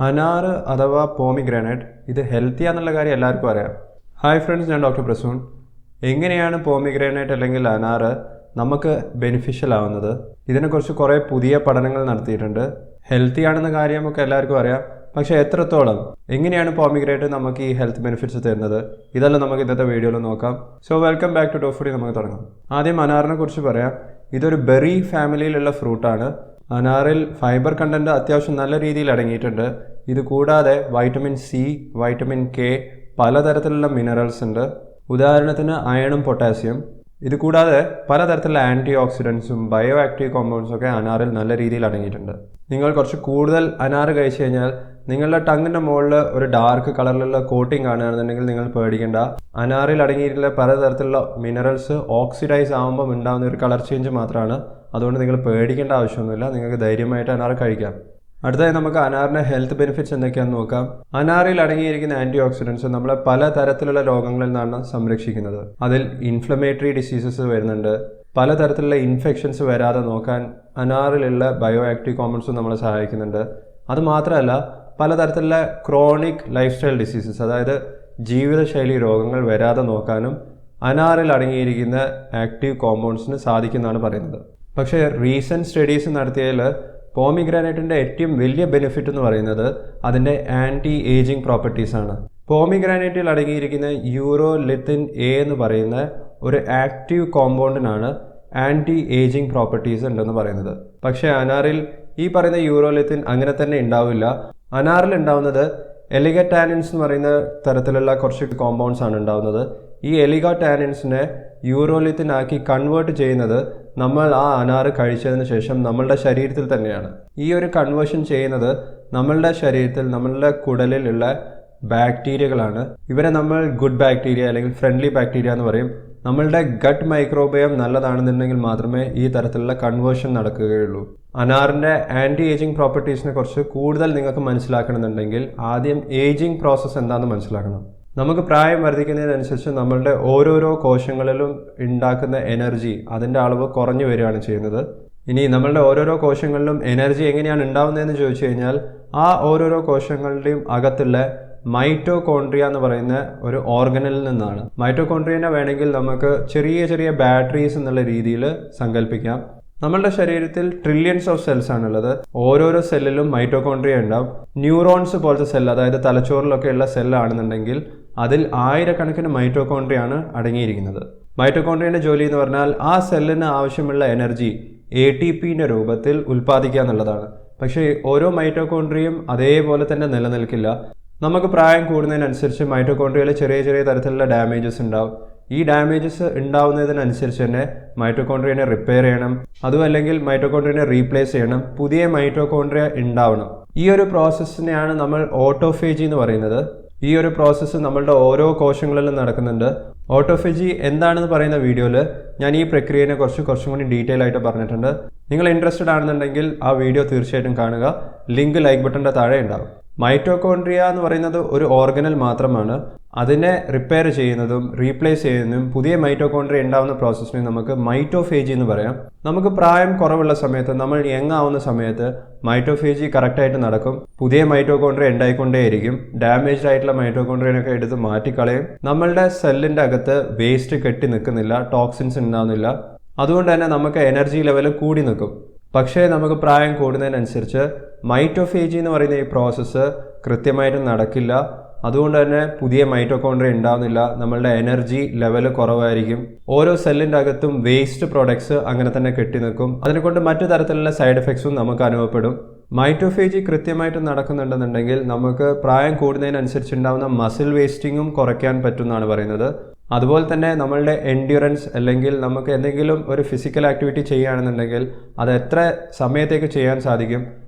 Anar അഥവാ Pomegranate ഇത് healthy ആണെന്നുള്ള കാര്യം എല്ലാവർക്കും അറിയാം. ഹായ് ഫ്രണ്ട്സ്, ഞാൻ ഡോക്ടർ പ്രസൂൺ. എങ്ങനെയാണ് Pomegranate അല്ലെങ്കിൽ അനാർ നമുക്ക് ബെനിഫിഷ്യൽ ആവുന്നത്? ഇതിനെക്കുറിച്ച് കുറേ പുതിയ പഠനങ്ങൾ നടത്തിയിട്ടുണ്ട്. ഹെൽത്തി ആണെന്ന കാര്യമൊക്കെ എല്ലാവർക്കും അറിയാം. പക്ഷേ എത്രത്തോളം എങ്ങനെയാണ് Pomegranate നമുക്ക് ഈ ഹെൽത്ത് ബെനിഫിറ്റ്സ് തരുന്നത്? ഇതെല്ലാം നമുക്ക് ഇന്നത്തെ വീഡിയോയിൽ നോക്കാം. So welcome back to Dofody. നമുക്ക് തുടങ്ങാം. ആദ്യം അനാറിനെ കുറിച്ച് പറയാം. ഇതൊരു ബെറി ഫാമിലിയിലുള്ള ഫ്രൂട്ടാണ്. അനാറിൽ ഫൈബർ കണ്ടന്റ് അത്യാവശ്യം നല്ല രീതിയിൽ അടങ്ങിയിട്ടുണ്ട്. ഇത് കൂടാതെ വൈറ്റമിൻ സി, വൈറ്റമിൻ കെ, പലതരത്തിലുള്ള മിനറൽസ് ഉണ്ട്. ഉദാഹരണത്തിന് അയണും പൊട്ടാസ്യം. ഇത് കൂടാതെ പലതരത്തിലുള്ള ആൻറ്റി ഓക്സിഡൻസും ബയോ ആക്റ്റീവ് കോമ്പൗണ്ട്സും ഒക്കെ അനാറിൽ നല്ല രീതിയിൽ അടങ്ങിയിട്ടുണ്ട്. നിങ്ങൾ കുറച്ച് കൂടുതൽ അനാർ കഴിച്ചു കഴിഞ്ഞാൽ നിങ്ങളുടെ ടങ്ങിൻ്റെ മുകളിൽ ഒരു ഡാർക്ക് കളറിലുള്ള കോട്ടിങ് കാണുകയാണെന്നുണ്ടെങ്കിൽ നിങ്ങൾ പേടിക്കേണ്ട. അനാറിൽ അടങ്ങിയിട്ടുള്ള പലതരത്തിലുള്ള മിനറൽസ് ഓക്സിഡൈസ് ആകുമ്പോൾ ഉണ്ടാകുന്ന ഒരു കളർ ചേഞ്ച് മാത്രമാണ്. അതുകൊണ്ട് നിങ്ങൾ പേടിക്കേണ്ട ആവശ്യമൊന്നുമില്ല. നിങ്ങൾക്ക് ധൈര്യമായിട്ട് അനാർ കഴിക്കാം. അടുത്തതായി നമുക്ക് അനാറിൻ്റെ ഹെൽത്ത് ബെനിഫിറ്റ്സ് എന്തൊക്കെയാണെന്ന് നോക്കാം. അനാറിൽ അടങ്ങിയിരിക്കുന്ന ആൻറ്റി ഓക്സിഡൻസ് നമ്മളെ പലതരത്തിലുള്ള രോഗങ്ങളിൽ നിന്നാണ് സംരക്ഷിക്കുന്നത്. അതിൽ ഇൻഫ്ലമേറ്ററി ഡിസീസസ് വരുന്നുണ്ട്. പലതരത്തിലുള്ള ഇൻഫെക്ഷൻസ് വരാതെ നോക്കാൻ അനാറിലുള്ള ബയോ ആക്റ്റീവ് കോമ്പൗണ്ട്സും നമ്മളെ സഹായിക്കുന്നുണ്ട്. അതുമാത്രമല്ല, പലതരത്തിലുള്ള ക്രോണിക് ലൈഫ് സ്റ്റൈൽ ഡിസീസസ്, അതായത് ജീവിതശൈലി രോഗങ്ങൾ വരാതെ നോക്കാനും അനാറിൽ അടങ്ങിയിരിക്കുന്ന ആക്റ്റീവ് കോമ്പൗണ്ട്സിന് സാധിക്കുന്നതാണ് പറയുന്നത്. പക്ഷേ റീസെൻറ്റ് സ്റ്റഡീസ് നടത്തിയതിൽ പോമിഗ്രാനൈറ്റിൻ്റെ ഏറ്റവും വലിയ ബെനിഫിറ്റ് എന്ന് പറയുന്നത് അതിൻ്റെ ആൻറ്റി ഏജിങ് പ്രോപ്പർട്ടീസാണ്. പോമിഗ്രാനൈറ്റിൽ അടങ്ങിയിരിക്കുന്ന യൂറോലിത്തിൻ എ എന്ന് പറയുന്ന ഒരു ആക്റ്റീവ് കോമ്പൗണ്ടിനാണ് ആൻറ്റി ഏജിങ് പ്രോപ്പർട്ടീസ് ഉണ്ടെന്ന് പറയുന്നത്. പക്ഷേ അനാറിൽ ഈ പറയുന്ന യൂറോലിത്തിൻ അങ്ങനെ തന്നെ ഉണ്ടാവില്ല. അനാറിൽ ഉണ്ടാവുന്നത് എലിഗാറ്റാനിൻസ് എന്ന് പറയുന്ന തരത്തിലുള്ള കുറച്ച് കോമ്പൗണ്ട്സ് ആണ് ഉണ്ടാവുന്നത്. ഈ എലിഗാറ്റാനിൻസിനെ യൂറോലിത്തിൻ ആക്കി കൺവേർട്ട് ചെയ്യുന്നത് നമ്മൾ ആ അനാർ കഴിച്ചതിന് ശേഷം നമ്മളുടെ ശരീരത്തിൽ തന്നെയാണ്. ഈ ഒരു കൺവേർഷൻ ചെയ്യുന്നത് നമ്മളുടെ ശരീരത്തിൽ, നമ്മളുടെ കുടലിലുള്ള ബാക്ടീരിയകളാണ്. ഇവരെ നമ്മൾ ഗുഡ് ബാക്ടീരിയ അല്ലെങ്കിൽ ഫ്രണ്ട്ലി ബാക്ടീരിയ എന്ന് പറയും. നമ്മളുടെ ഗട്ട് മൈക്രോബയോം നല്ലതാണെന്നുണ്ടെങ്കിൽ മാത്രമേ ഈ തരത്തിലുള്ള കൺവേർഷൻ നടക്കുകയുള്ളൂ. അനാറിൻ്റെ ആൻറ്റി ഏജിങ് പ്രോപ്പർട്ടീസിനെ കുറിച്ച് കൂടുതൽ നിങ്ങൾക്ക് മനസ്സിലാക്കണമെന്നുണ്ടെങ്കിൽ ആദ്യം ഏജിങ് പ്രോസസ്സ് എന്താണെന്ന് മനസ്സിലാക്കണം. നമുക്ക് പ്രായം വർദ്ധിക്കുന്നതിനനുസരിച്ച് നമ്മളുടെ ഓരോരോ കോശങ്ങളിലും ഉണ്ടാക്കുന്ന എനർജി, അതിൻ്റെ അളവ് കുറഞ്ഞു വരികയാണ് ചെയ്യുന്നത്. ഇനി നമ്മളുടെ ഓരോരോ കോശങ്ങളിലും എനർജി എങ്ങനെയാണ് ഉണ്ടാവുന്നതെന്ന് ചോദിച്ചു കഴിഞ്ഞാൽ ആ ഓരോരോ കോശങ്ങളുടെയും അകത്തുള്ള മൈറ്റോകോൺട്രിയ എന്ന് പറയുന്ന ഒരു ഓർഗനിൽ നിന്നാണ്. മൈറ്റോകോൺട്രിയനെ വേണമെങ്കിൽ നമുക്ക് ചെറിയ ചെറിയ ബാറ്ററീസ് എന്നുള്ള രീതിയിൽ സങ്കല്പിക്കാം. നമ്മളുടെ ശരീരത്തിൽ ട്രില്യൺസ് ഓഫ് സെൽസ് ആണുള്ളത്. ഓരോരോ സെല്ലിലും മൈറ്റോകോൺട്രിയ ഉണ്ടാവും. ന്യൂറോൺസ് പോലത്തെ സെൽ, അതായത് തലച്ചോറിലൊക്കെ ഉള്ള സെല്ലാണെന്നുണ്ടെങ്കിൽ അതിൽ ആയിരക്കണക്കിന് മൈറ്റോകോൺട്രിയ ആണ് അടങ്ങിയിരിക്കുന്നത്. മൈറ്റോകോൺട്രിയൻ്റെ ജോലി എന്ന് പറഞ്ഞാൽ ആ സെല്ലിന് ആവശ്യമുള്ള എനർജി ATPന്റെ രൂപത്തിൽ ഉൽപ്പാദിക്കുക എന്നുള്ളതാണ്. പക്ഷേ ഓരോ മൈറ്റോകോൺട്രിയയും അതേപോലെ തന്നെ നിലനിൽക്കില്ല. നമുക്ക് പ്രായം കൂടുന്നതിനനുസരിച്ച് മൈറ്റോകോൺട്രിയയിൽ ചെറിയ ചെറിയ തരത്തിലുള്ള ഡാമേജസ് ഉണ്ടാവും. ഈ ഡാമേജസ് ഉണ്ടാവുന്നതിനനുസരിച്ച് തന്നെ മൈറ്റോകോൺട്രിയനെ റിപ്പയർ ചെയ്യണം. അതുമല്ലെങ്കിൽ മൈറ്റോകോൺട്രിയനെ റീപ്ലേസ് ചെയ്യണം. പുതിയ മൈറ്റോകോൺട്രിയ ഉണ്ടാവണം. ഈ ഒരു പ്രോസസ്സിനെയാണ് നമ്മൾ ഓട്ടോഫേജി എന്ന് പറയുന്നത്. ഈ ഒരു പ്രോസസ്സ് നമ്മളുടെ ഓരോ കോശങ്ങളിലും നടക്കുന്നുണ്ട്. ഓട്ടോഫേജി എന്താണെന്ന് പറയുന്ന വീഡിയോയിൽ ഞാൻ ഈ പ്രക്രിയയെ കുറച്ചും കൂടി ഡീറ്റെയിൽ ആയിട്ട് പറഞ്ഞിട്ടുണ്ട്. നിങ്ങൾ ഇൻട്രസ്റ്റഡ് ആണെന്നുണ്ടെങ്കിൽ ആ വീഡിയോ തീർച്ചയായിട്ടും കാണുക. ലിങ്ക് ലൈക്ക് ബട്ടൻ്റെ താഴെ ഉണ്ടാവും. മൈറ്റോകോൺട്രിയ എന്ന് പറയുന്നത് ഒരു ഓർഗനൽ മാത്രമാണ്. അതിനെ റിപ്പയർ ചെയ്യുന്നതും റീപ്ലേസ് ചെയ്യുന്നതും പുതിയ മൈറ്റോകോൺട്രിയ ഉണ്ടാവുന്ന പ്രോസസ്സിനെ നമുക്ക് മൈറ്റോഫേജി എന്ന് പറയാം. നമുക്ക് പ്രായം കുറവുള്ള സമയത്ത്, നമ്മൾ യങ് ആവുന്ന സമയത്ത് മൈറ്റോഫേജി കറക്റ്റായിട്ട് നടക്കും. പുതിയ മൈറ്റോകോൺട്രിയ ഉണ്ടായിക്കൊണ്ടേയിരിക്കും. ഡാമേജ്ഡ് ആയിട്ടുള്ള മൈറ്റോകോൺട്രിയനൊക്കെ എടുത്ത് മാറ്റിക്കളയും. നമ്മളുടെ സെല്ലിൻ്റെ അകത്ത് വേസ്റ്റ് കെട്ടി നിൽക്കുന്നില്ല, ടോക്സിൻസ് ഉണ്ടാകുന്നില്ല. അതുകൊണ്ട് തന്നെ നമുക്ക് എനർജി ലെവൽ കൂടി നിൽക്കും. പക്ഷേ നമുക്ക് പ്രായം കൂടുന്നതിനനുസരിച്ച് മൈറ്റോഫേജി എന്ന് പറയുന്ന ഈ പ്രോസസ്സ് കൃത്യമായിട്ട് നടക്കില്ല. അതുകൊണ്ട് തന്നെ പുതിയ മൈറ്റോകോൺട്രിയ ഉണ്ടാവുന്നില്ല. നമ്മളുടെ എനർജി ലെവൽ കുറവായിരിക്കും. ഓരോ സെല്ലിൻ്റെ അകത്തും വേസ്റ്റ് പ്രോഡക്ട്സ് അങ്ങനെ തന്നെ കെട്ടി നിൽക്കും. അതിനെക്കൊണ്ട് മറ്റു തരത്തിലുള്ള സൈഡ് എഫക്ട്സും നമുക്ക് അനുഭവപ്പെടും. മൈറ്റോഫേജി കൃത്യമായിട്ട് നടക്കുന്നുണ്ടെന്നുണ്ടെങ്കിൽ നമുക്ക് പ്രായം കൂടുന്നതിനനുസരിച്ച് ഉണ്ടാകുന്ന മസിൽ വേസ്റ്റിങ്ങും കുറയ്ക്കാൻ പറ്റുമെന്നാണ് പറയുന്നത്. അതുപോലെ തന്നെ നമ്മളുടെ എൻഡ്യൂറൻസ്, അല്ലെങ്കിൽ നമുക്ക് എന്തെങ്കിലും ഒരു ഫിസിക്കൽ ആക്ടിവിറ്റി ചെയ്യുകയാണെന്നുണ്ടെങ്കിൽ അത് എത്ര സമയത്തേക്ക് ചെയ്യാൻ സാധിക്കും,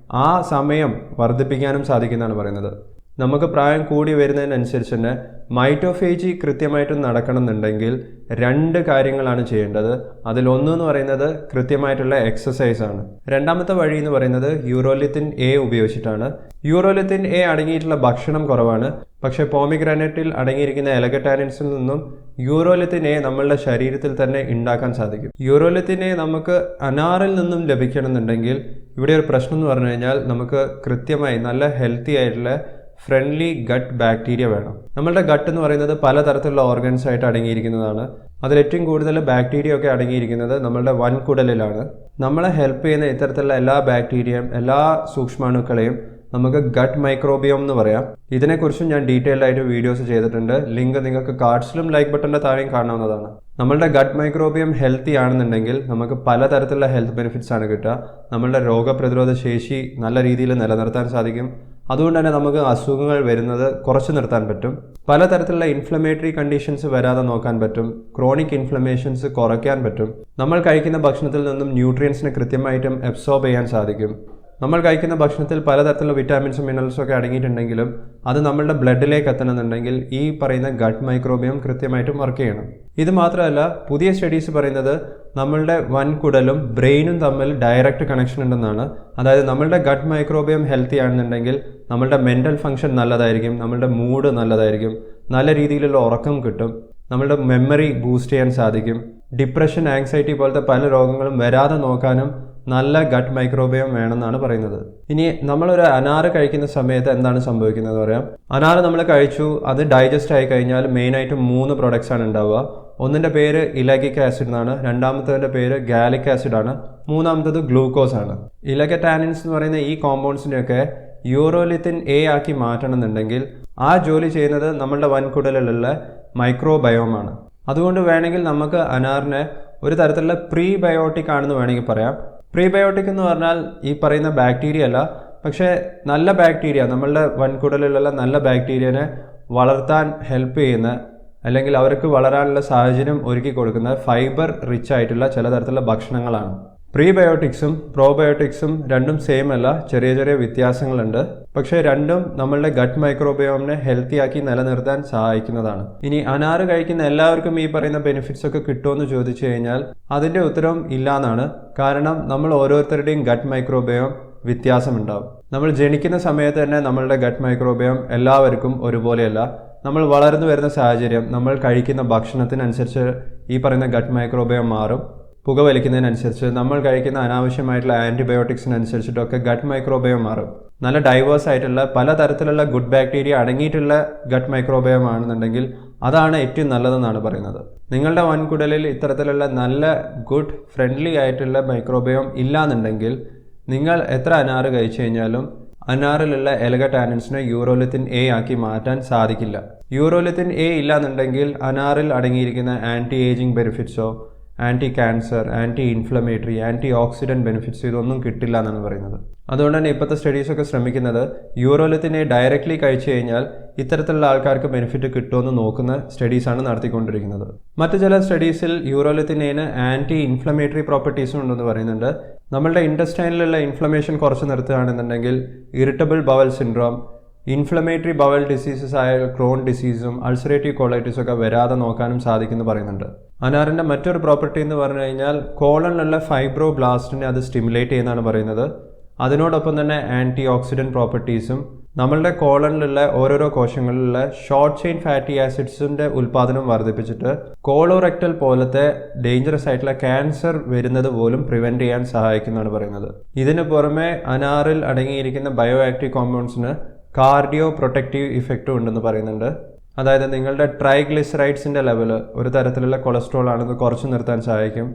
ആ സമയം വർദ്ധിപ്പിക്കാനും സാധിക്കുമെന്നാണ് പറയുന്നത്. നമുക്ക് പ്രായം കൂടി വരുന്നതിനനുസരിച്ച് തന്നെ മൈറ്റോഫേജി കൃത്യമായിട്ട് നടക്കണമെന്നുണ്ടെങ്കിൽ 2 കാര്യങ്ങളാണ് ചെയ്യേണ്ടത്. അതിലൊന്നെന്ന് പറയുന്നത് കൃത്യമായിട്ടുള്ള എക്സസൈസ് ആണ്. രണ്ടാമത്തെ വഴി എന്ന് പറയുന്നത് യൂറോലിത്തിൻ എ ഉപയോഗിച്ചിട്ടാണ്. യൂറോലിത്തിൻ എ അടങ്ങിയിട്ടുള്ള ഭക്ഷണം കുറവാണ്. പക്ഷേ പോമിഗ്രാനേറ്റിൽ അടങ്ങിയിരിക്കുന്ന എലഗറ്റാനിൻസിൽ നിന്നും യൂറോലിത്തിൻ എ നമ്മളുടെ ശരീരത്തിൽ തന്നെ ഉണ്ടാക്കാൻ സാധിക്കും. യൂറോലിത്തിൻ എ നമുക്ക് അനാറിൽ നിന്നും ലഭിക്കണമെന്നുണ്ടെങ്കിൽ ഇവിടെ ഒരു പ്രശ്നം എന്ന് പറഞ്ഞു കഴിഞ്ഞാൽ നമുക്ക് കൃത്യമായി നല്ല ഹെൽത്തി ആയിട്ടുള്ള ഫ്രണ്ട്ലി ഗട്ട് ബാക്ടീരിയ വേണം. നമ്മളുടെ ഗട്ട് എന്ന് പറയുന്നത് പലതരത്തിലുള്ള ഓർഗൻസ് ആയിട്ട് അടങ്ങിയിരിക്കുന്നതാണ്. അതിൽ ഏറ്റവും കൂടുതൽ ബാക്ടീരിയ ഒക്കെ അടങ്ങിയിരിക്കുന്നത് നമ്മളുടെ വൻകുടലിലാണ്. നമ്മളെ ഹെൽപ്പ് ചെയ്യുന്ന ഇത്തരത്തിലുള്ള എല്ലാ ബാക്ടീരിയയും എല്ലാ സൂക്ഷ്മാണുക്കളെയും നമുക്ക് ഗട്ട് മൈക്രോബിയോം എന്ന് പറയാം. ഇതിനെക്കുറിച്ചും ഞാൻ ഡീറ്റെയിൽഡ് ആയിട്ട് വീഡിയോസ് ചെയ്തിട്ടുണ്ട്. ലിങ്ക് നിങ്ങൾക്ക് കാർഡ്സിലും ലൈക്ക് ബട്ടൻ്റെ താഴെയും കാണാവുന്നതാണ്. നമ്മളുടെ ഗട്ട് മൈക്രോബിയം ഹെൽത്തി ആണെന്നുണ്ടെങ്കിൽ നമുക്ക് പലതരത്തിലുള്ള ഹെൽത്ത് ബെനിഫിറ്റ്സ് ആണ് കിട്ടുക. നമ്മളുടെ രോഗപ്രതിരോധ ശേഷി നല്ല രീതിയിൽ നിലനിർത്താൻ സാധിക്കും. അതുകൊണ്ട് തന്നെ നമുക്ക് അസുഖങ്ങൾ വരുന്നത് കുറച്ച് നിർത്താൻ പറ്റും. പലതരത്തിലുള്ള ഇൻഫ്ലമേറ്ററി കണ്ടീഷൻസ് വരാതെ നോക്കാൻ പറ്റും. ക്രോണിക് ഇൻഫ്ലമേഷൻസ് കുറയ്ക്കാൻ പറ്റും. നമ്മൾ കഴിക്കുന്ന ഭക്ഷണത്തിൽ നിന്നും ന്യൂട്രിയൻസിനെ കൃത്യമായിട്ടും അബ്സോർബ് ചെയ്യാൻ സാധിക്കും. നമ്മൾ കഴിക്കുന്ന ഭക്ഷണത്തിൽ പലതരത്തിലുള്ള വിറ്റാമിൻസും മിനറൽസും ഒക്കെ അടങ്ങിയിട്ടുണ്ടെങ്കിലും അത് നമ്മളുടെ ബ്ലഡിലേക്ക് എത്തണമെന്നുണ്ടെങ്കിൽ ഈ പറയുന്ന ഗട്ട് മൈക്രോബിയം കൃത്യമായിട്ടും വർക്ക് ചെയ്യണം. ഇത് മാത്രമല്ല, പുതിയ സ്റ്റഡീസ് പറയുന്നത് നമ്മളുടെ വൻകുടലും ബ്രെയിനും തമ്മിൽ ഡയറക്റ്റ് കണക്ഷൻ ഉണ്ടെന്നാണ്. അതായത് നമ്മളുടെ ഗട്ട് മൈക്രോബിയം ഹെൽത്തി ആണെന്നുണ്ടെങ്കിൽ നമ്മളുടെ മെൻ്റൽ ഫംഗ്ഷൻ നല്ലതായിരിക്കും, നമ്മളുടെ മൂഡ് നല്ലതായിരിക്കും, നല്ല രീതിയിലുള്ള ഉറക്കം കിട്ടും, നമ്മളുടെ മെമ്മറി ബൂസ്റ്റ് ചെയ്യാൻ സാധിക്കും. ഡിപ്രഷൻ, ആങ്സൈറ്റി പോലത്തെ പല രോഗങ്ങളും വരാതെ നോക്കാനും നല്ല ഗട്ട് മൈക്രോബിയം വേണമെന്നാണ് പറയുന്നത്. ഇനി നമ്മളൊരു അനാറ് കഴിക്കുന്ന സമയത്ത് എന്താണ് സംഭവിക്കുന്നത് പറയാം. അനാറ് നമ്മൾ കഴിച്ചു, അത് ഡൈജസ്റ്റ് ആയി കഴിഞ്ഞാൽ മെയിനായിട്ട് 3 പ്രൊഡക്ട്സ് ആണ് ഉണ്ടാവുക. ഒന്നിൻ്റെ പേര് ഇലഗിക് ആസിഡ് എന്നാണ്, രണ്ടാമത്തതിൻ്റെ പേര് ഗാലിക് ആസിഡ് ആണ്, മൂന്നാമത്തത് ഗ്ലൂക്കോസ് ആണ്. ഇലഗറ്റാനിൻസ് എന്ന് പറയുന്ന ഈ കോമ്പൗണ്ട്സിനെയൊക്കെ യൂറോലിത്തിൻ എ ആക്കി മാറ്റണമെന്നുണ്ടെങ്കിൽ ആ ജോലി ചെയ്യുന്നത് നമ്മളുടെ വൻകുടലിലുള്ള മൈക്രോബയോമാണ്. അതുകൊണ്ട് വേണമെങ്കിൽ നമുക്ക് അനാറിനെ ഒരു തരത്തിലുള്ള പ്രീബയോട്ടിക് ആണെന്ന് വേണമെങ്കിൽ പറയാം. പ്രീബയോട്ടിക് എന്ന് പറഞ്ഞാൽ ഈ പറയുന്ന ബാക്ടീരിയ അല്ല, പക്ഷേ നല്ല ബാക്ടീരിയ, നമ്മളുടെ വൻകുടലിലുള്ള നല്ല ബാക്ടീരിയനെ വളർത്താൻ ഹെൽപ്പ് ചെയ്യുന്ന അല്ലെങ്കിൽ അവർക്ക് വളരാനുള്ള സാഹചര്യം ഒരുക്കി കൊടുക്കുന്ന ഫൈബർ റിച്ച് ആയിട്ടുള്ള ചില തരത്തിലുള്ള ഭക്ഷണങ്ങളാണ്. പ്രീബയോട്ടിക്സും പ്രോബയോട്ടിക്സും രണ്ടും സെയിം അല്ല, ചെറിയ ചെറിയ വ്യത്യാസങ്ങളുണ്ട്. പക്ഷേ രണ്ടും നമ്മളുടെ ഗട്ട് മൈക്രോബയോമിനെ ഹെൽത്തി ആക്കി നിലനിർത്താൻ സഹായിക്കുന്നതാണ്. ഇനി അനാറ് കഴിക്കുന്ന എല്ലാവർക്കും ഈ പറയുന്ന ബെനിഫിറ്റ്സ് ഒക്കെ കിട്ടുമെന്ന് ചോദിച്ചു കഴിഞ്ഞാൽ അതിൻ്റെ ഉത്തരം ഇല്ലാന്നാണ്. കാരണം നമ്മൾ ഓരോരുത്തരുടെയും ഗട്ട് മൈക്രോബയോം വ്യത്യാസമുണ്ടാവും. നമ്മൾ ജനിക്കുന്ന സമയത്ത് തന്നെ നമ്മളുടെ ഗട്ട് മൈക്രോബയോം എല്ലാവർക്കും ഒരുപോലെയല്ല. നമ്മൾ വളർന്നു വരുന്ന സാഹചര്യം, നമ്മൾ കഴിക്കുന്ന ഭക്ഷണത്തിനനുസരിച്ച് ഈ പറയുന്ന ഗട്ട് മൈക്രോബയോം മാറും. പുകവലിക്കുന്നതിനനുസരിച്ച്, നമ്മൾ കഴിക്കുന്ന അനാവശ്യമായിട്ടുള്ള ആൻറ്റിബയോട്ടിക്സിനനുസരിച്ചിട്ടൊക്കെ ഗട്ട് മൈക്രോബയോം മാറും. നല്ല ഡൈവേഴ്സ് ആയിട്ടുള്ള പലതരത്തിലുള്ള ഗുഡ് ബാക്ടീരിയ അടങ്ങിയിട്ടുള്ള ഗട്ട് മൈക്രോബയോം ആണെന്നുണ്ടെങ്കിൽ അതാണ് ഏറ്റവും നല്ലതെന്നാണ് പറയുന്നത്. നിങ്ങളുടെ വൻകുടലിൽ ഇത്തരത്തിലുള്ള നല്ല ഗുഡ് ഫ്രണ്ട്ലി ആയിട്ടുള്ള മൈക്രോബയോം ഇല്ലാന്നുണ്ടെങ്കിൽ നിങ്ങൾ എത്ര അനാറ് കഴിച്ചു കഴിഞ്ഞാലും അനാറിലുള്ള എലഗറ്റാനിൻസിനെ യൂറോലിത്തിൻ എ ആക്കി മാറ്റാൻ സാധിക്കില്ല. യൂറോലിത്തിൻ എ ഇല്ലാന്നുണ്ടെങ്കിൽ അനാറിൽ അടങ്ങിയിരിക്കുന്ന ആൻറ്റി ഏജിങ് ബെനിഫിറ്റ്സോ anti cancer, anti inflammatory, antioxidant benefits ഇതൊന്നും കിട്ടില്ല എന്നാണ് പറയുന്നത്. അതുകൊണ്ട് തന്നെ ഇപ്പോഴത്തെ സ്റ്റഡീസൊക്കെ ശ്രമിക്കുന്നത് യൂറോലിത്തിനെ ഡയറക്റ്റ്ലി കഴിച്ചു കഴിഞ്ഞാൽ ഇത്തരത്തിലുള്ള ആൾക്കാർക്ക് ബെനിഫിറ്റ് കിട്ടുമെന്ന് നോക്കുന്ന സ്റ്റഡീസാണ് നടത്തിക്കൊണ്ടിരിക്കുന്നത്. മറ്റു ചില സ്റ്റഡീസിൽ യൂറോലിത്തിനേന് ആൻറ്റി ഇൻഫ്ലമേറ്ററി പ്രോപ്പർട്ടീസും ഉണ്ടെന്ന് പറയുന്നുണ്ട്. നമ്മളുടെ ഇൻറ്റസ്റ്റൈനിലുള്ള ഇൻഫ്ലമേഷൻ കുറച്ച് നിർത്തുകയാണെന്നുണ്ടെങ്കിൽ irritable bowel syndrome, inflammatory bowel diseases ആയ ക്രോൺ ഡിസീസും അൾസറേറ്റീവ് കോളൈറ്റിസും ഒക്കെ വരാതെ നോക്കാനും സാധിക്കുമെന്ന് പറയുന്നുണ്ട്. അനാറിൻ്റെ മറ്റൊരു പ്രോപ്പർട്ടി എന്ന് പറഞ്ഞു കഴിഞ്ഞാൽ കോളനിലുള്ള ഫൈബ്രോ ബ്ലാസ്റ്റിനെ അത് സ്റ്റിമുലേറ്റ് ചെയ്യുന്നതാണ് പറയുന്നത്. അതിനോടൊപ്പം തന്നെ ആൻറ്റി ഓക്സിഡൻറ്റ് പ്രോപ്പർട്ടീസും നമ്മളുടെ കോളനിലുള്ള ഓരോരോ കോശങ്ങളിലുള്ള ഷോർട്ട് ചെയിൻ ഫാറ്റി ആസിഡ്സിൻ്റെ ഉൽപ്പാദനം വർദ്ധിപ്പിച്ചിട്ട് കോളോറെക്ടൽ പോലത്തെ ഡേഞ്ചറസ് ആയിട്ടുള്ള ക്യാൻസർ വരുന്നത് പോലും പ്രിവെൻറ്റ് ചെയ്യാൻ സഹായിക്കുന്നതാണ് പറയുന്നത്. ഇതിന് പുറമെ അനാറിൽ അടങ്ങിയിരിക്കുന്ന ബയോ ആക്റ്റീവ് കോമ്പൗണ്ട്സിന് കാർഡിയോ പ്രൊട്ടക്റ്റീവ് ഇഫക്റ്റും ഉണ്ടെന്ന് പറയുന്നുണ്ട്. അതായത് നിങ്ങളുടെ ട്രൈഗ്ലിസറൈഡ്സിൻ്റെ ലെവൽ, ഒരു തരത്തിലുള്ള കൊളസ്ട്രോൾ ആണെന്ന് കുറച്ച് നിർത്താൻ സഹായിക്കും.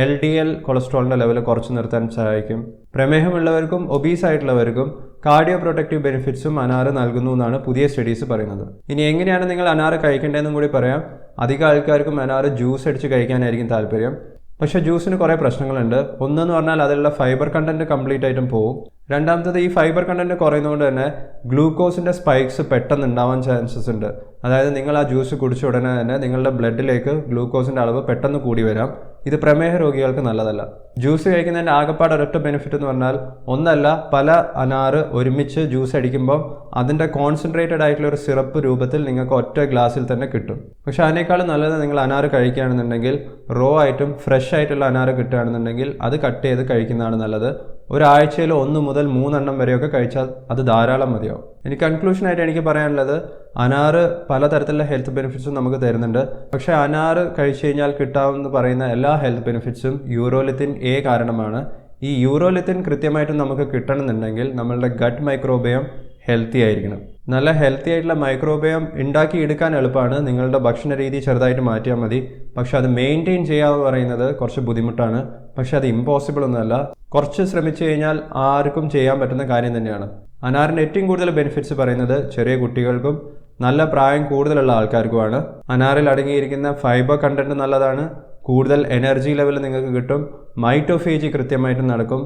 LDL കൊളസ്ട്രോളിൻ്റെ ലെവൽ കുറച്ച് നിർത്താൻ സഹായിക്കും. പ്രമേഹമുള്ളവർക്കും ഒബീസ് ആയിട്ടുള്ളവർക്കും കാർഡിയോ പ്രൊട്ടക്റ്റീവ് ബെനിഫിറ്റ്സും അനാറ് നൽകുന്നു എന്നാണ് പുതിയ സ്റ്റഡീസ് പറയുന്നത്. ഇനി എങ്ങനെയാണ് നിങ്ങൾ അനാറ് കഴിക്കേണ്ടതെന്നും കൂടി പറയാം. അധികം ആൾക്കാർക്കും അനാറ് ജ്യൂസ് അടിച്ച് കഴിക്കാനായിരിക്കും താല്പര്യം. പക്ഷേ ജ്യൂസിന് കുറേ പ്രശ്നങ്ങളുണ്ട്. ഒന്നെന്ന് പറഞ്ഞാൽ അതിലുള്ള ഫൈബർ കണ്ടൻറ്റ് കംപ്ലീറ്റ് ആയിട്ടും പോകും. രണ്ടാമത്തത്, ഈ ഫൈബർ കണ്ടൻറ്റ് കുറയുന്നതുകൊണ്ട് തന്നെ ഗ്ലൂക്കോസിൻ്റെ സ്പൈക്സ് പെട്ടെന്ന് ഉണ്ടാവാൻ ചാൻസസ് ഉണ്ട്. അതായത് നിങ്ങൾ ആ ജ്യൂസ് കുടിച്ച ഉടനെ തന്നെ നിങ്ങളുടെ ബ്ലഡിലേക്ക് ഗ്ലൂക്കോസിൻ്റെ അളവ് പെട്ടെന്ന് കൂടി വരാം. ഇത് പ്രമേഹ രോഗികൾക്ക് നല്ലതല്ല. ജ്യൂസ് കഴിക്കുന്നതിൻ്റെ ആകെപ്പാട് ഒരൊറ്റ ബെനിഫിറ്റ് എന്ന് പറഞ്ഞാൽ ഒന്നല്ല, പല അനാറ് ഒരുമിച്ച് ജ്യൂസ് അടിക്കുമ്പോൾ അതിൻ്റെ കോൺസെൻട്രേറ്റഡ് ആയിട്ടുള്ള ഒരു സിറപ്പ് രൂപത്തിൽ നിങ്ങൾക്ക് ഒറ്റ ഗ്ലാസ്സിൽ തന്നെ കിട്ടും. പക്ഷേ അതിനേക്കാളും നല്ലത് നിങ്ങൾ അനാറ് കഴിക്കുകയാണെന്നുണ്ടെങ്കിൽ റോ ആയിട്ടും ഫ്രഷ് ആയിട്ടുള്ള അനാറ് കിട്ടുകയാണെന്നുണ്ടെങ്കിൽ അത് കട്ട് ചെയ്ത് കഴിക്കുന്നതാണ് നല്ലത്. ഒരാഴ്ചയിൽ 1 മുതൽ 3 എണ്ണം വരെയൊക്കെ കഴിച്ചാൽ അത് ധാരാളം മതിയാവും. ഇനി കൺക്ലൂഷനായിട്ട് എനിക്ക് പറയാനുള്ളത്, അനാറ് പലതരത്തിലുള്ള ഹെൽത്ത് ബെനിഫിറ്റ്സും നമുക്ക് തരുന്നുണ്ട്. പക്ഷേ അനാറ് കഴിച്ചു കഴിഞ്ഞാൽ കിട്ടാമെന്ന് പറയുന്ന എല്ലാ ഹെൽത്ത് ബെനിഫിറ്റ്സും യൂറോലിത്തിൻ എ കാരണമാണ്. ഈ യൂറോലിത്തിൻ കൃത്യമായിട്ടും നമുക്ക് കിട്ടണമെന്നുണ്ടെങ്കിൽ നമ്മളുടെ ഗട്ട് മൈക്രോബയോം ഹെൽത്തി ആയിരിക്കണം. നല്ല ഹെൽത്തി ആയിട്ടുള്ള മൈക്രോബയോം ഉണ്ടാക്കിയെടുക്കാൻ എളുപ്പമാണ്. നിങ്ങളുടെ ഭക്ഷണ രീതി ചെറുതായിട്ട് മാറ്റിയാൽ മതി. പക്ഷെ അത് മെയിൻറ്റെയിൻ ചെയ്യാമെന്ന് പറയുന്നത് കുറച്ച് ബുദ്ധിമുട്ടാണ്. പക്ഷെ അത് ഇമ്പോസിബിൾ ഒന്നുമല്ല. കുറച്ച് ശ്രമിച്ചു കഴിഞ്ഞാൽ ആർക്കും ചെയ്യാൻ പറ്റുന്ന കാര്യം തന്നെയാണ്. അനാറിൻ്റെ ഏറ്റവും കൂടുതൽ ബെനിഫിറ്റ്സ് പറയുന്നത് ചെറിയ കുട്ടികൾക്കും നല്ല പ്രായം കൂടുതലുള്ള ആൾക്കാർക്കുമാണ്. അനാറിൽ അടങ്ങിയിരിക്കുന്ന ഫൈബർ കണ്ടന്റ് നല്ലതാണ്. കൂടുതൽ എനർജി ലെവൽ നിങ്ങൾക്ക് കിട്ടും. മൈറ്റോഫേജി കൃത്യമായിട്ട് നടക്കും.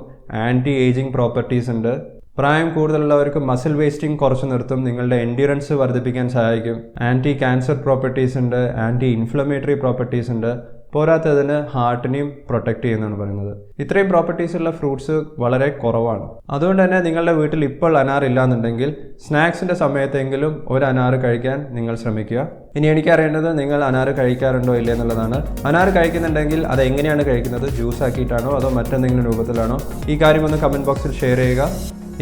ആൻറ്റി ഏജിങ് പ്രോപ്പർട്ടീസ് ഉണ്ട്. പ്രായം കൂടുതലുള്ളവർക്ക് മസിൽ വേസ്റ്റിംഗ് കുറച്ച് നിർത്തും. നിങ്ങളുടെ എൻഡ്യൂറൻസ് വർദ്ധിപ്പിക്കാൻ സഹായിക്കും. ആൻറ്റി ക്യാൻസർ പ്രോപ്പർട്ടീസ് ഉണ്ട്. ആൻറ്റി ഇൻഫ്ലമേറ്ററി പ്രോപ്പർട്ടീസ് ഉണ്ട്. പോരാത്തതിന് ഹാർട്ടിനെയും പ്രൊട്ടക്റ്റ് ചെയ്യുന്നതാണ് പറയുന്നത്. ഇത്രയും പ്രോപ്പർട്ടീസ് ഉള്ള ഫ്രൂട്ട്സ് വളരെ കുറവാണ്. അതുകൊണ്ട് തന്നെ നിങ്ങളുടെ വീട്ടിൽ ഇപ്പോൾ അനാർ ഇല്ലാന്നുണ്ടെങ്കിൽ സ്നാക്സിൻ്റെ സമയത്തെങ്കിലും ഒരു അനാർ കഴിക്കാൻ നിങ്ങൾ ശ്രമിക്കുക. ഇനി എനിക്കറിയേണ്ടത് നിങ്ങൾ അനാർ കഴിക്കാറുണ്ടോ ഇല്ല എന്നുള്ളതാണ്. അനാർ കഴിക്കുന്നുണ്ടെങ്കിൽ അത് എങ്ങനെയാണ് കഴിക്കുന്നത്? ജ്യൂസ് ആക്കിയിട്ടാണോ അതോ മറ്റെന്തെങ്കിലും രൂപത്തിലാണോ? ഈ കാര്യം ഒന്ന് കമൻറ്റ് ബോക്സിൽ ഷെയർ ചെയ്യുക.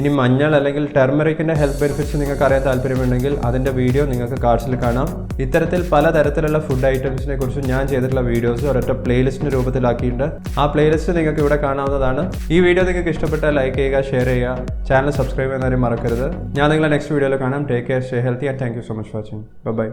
ഇനി മഞ്ഞൾ അല്ലെങ്കിൽ ടെർമറിക്കിൻ്റെ ഹെൽത്ത് ബെനിഫിറ്റ്സ് നിങ്ങൾക്ക് അറിയാൻ താല്പര്യമുണ്ടെങ്കിൽ അതിൻ്റെ വീഡിയോ നിങ്ങൾക്ക് കാർഡ്സിൽ കാണാം. ഇത്തരത്തിൽ പലതരത്തിലുള്ള ഫുഡ് ഐറ്റംസിനെ കുറിച്ച് ഞാൻ ചെയ്തിട്ടുള്ള വീഡിയോസ് ഒരൊറ്റ പ്ലേലിസ്റ്റിൻ്റെ രൂപത്തിലാക്കിയിട്ടുണ്ട്. ആ പ്ലേലിസ്റ്റ് നിങ്ങൾക്ക് ഇവിടെ കാണാവുന്നതാണ്. ഈ വീഡിയോ നിങ്ങൾക്ക് ഇഷ്ടപ്പെട്ടാൽ ലൈക്ക് ചെയ്യുക, ഷെയർ ചെയ്യുക, ചാനൽ സബ്സ്ക്രൈബ് ചെയ്യാൻ മറക്കരുത്. ഞാൻ നിങ്ങളെ നെക്സ്റ്റ് വീഡിയോയിൽ കാണാം. Take care, stay healthy and thank you so much for watching. By.